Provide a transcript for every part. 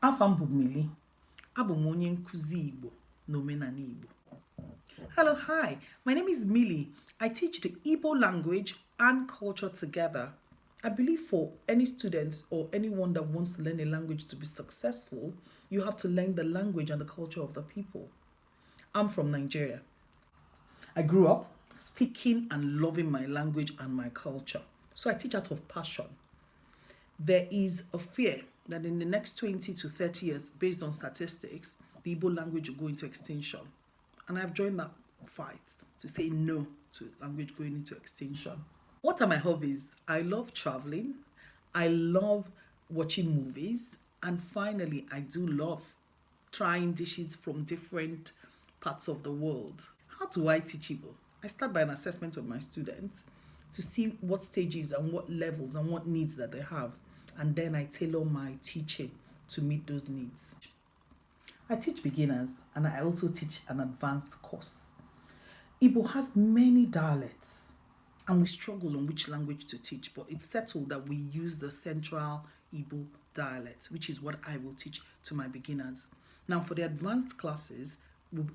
Afam bụ Millie. Abụ m onye nkuzi Igbo n'omenala Igbo. Hello, hi. My name is Millie. I teach the Igbo language and culture together. I believe for any students or anyone that wants to learn a language to be successful, you have to learn the language and the culture of the people. I'm from Nigeria. I grew up speaking and loving my language and my culture. So I teach out of passion. There is a fear that in the next 20 to 30 years, based on statistics, the Igbo language will go into extinction. And I've joined that fight to say no to language going into extinction. What are my hobbies? I love traveling. I love watching movies. And finally, I do love trying dishes from different parts of the world. How do I teach Igbo? I start by an assessment of my students to see what stages and what levels and what needs that they have. And then I tailor my teaching to meet those needs. I teach beginners and I also teach an advanced course. Igbo has many dialects and we struggle on which language to teach, but it's settled that we use the central Igbo dialect, which is what I will teach to my beginners. Now for the advanced classes,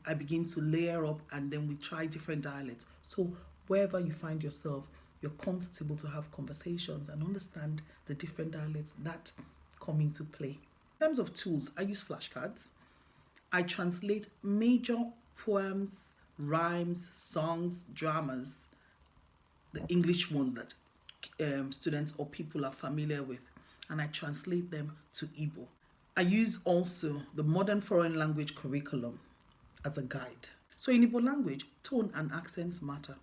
I begin to layer up and then we try different dialects. So wherever you find yourself, you're comfortable to have conversations and understand the different dialects that come into play. In terms of tools, I use flashcards. I translate major poems, rhymes, songs, dramas, the English ones that students or people are familiar with, and I translate them to Igbo. I use also the modern foreign language curriculum as a guide. So in Igbo language, tone and accents matter,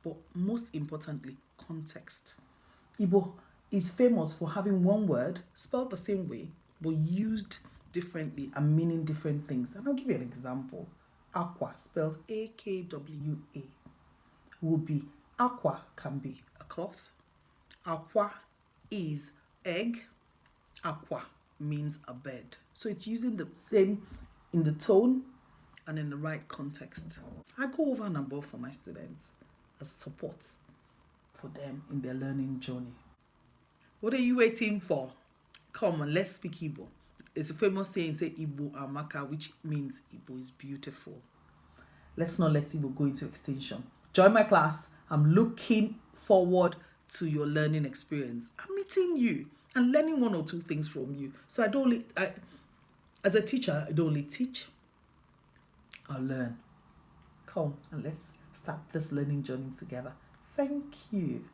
but most importantly, context. Igbo is famous for having one word spelled the same way, but used differently and meaning different things. And I'll give you an example. Aqua, spelled A-K-W-A, will be aqua can be a cloth. Aqua is egg. Aqua means a bed. So it's using the same in the tone and in the right context. I go over and above for my students as support for them in their learning journey. What are you waiting for? Come on, let's speak Igbo. It's a famous saying, say Igbo amaka, which means Igbo is beautiful. Let's not let Igbo go into extinction. Join my class. I'm looking forward to your learning experience. I'm meeting you and learning one or two things from you. So as a teacher, I don't only teach, I learn. Come and let's start this learning journey together. Thank you.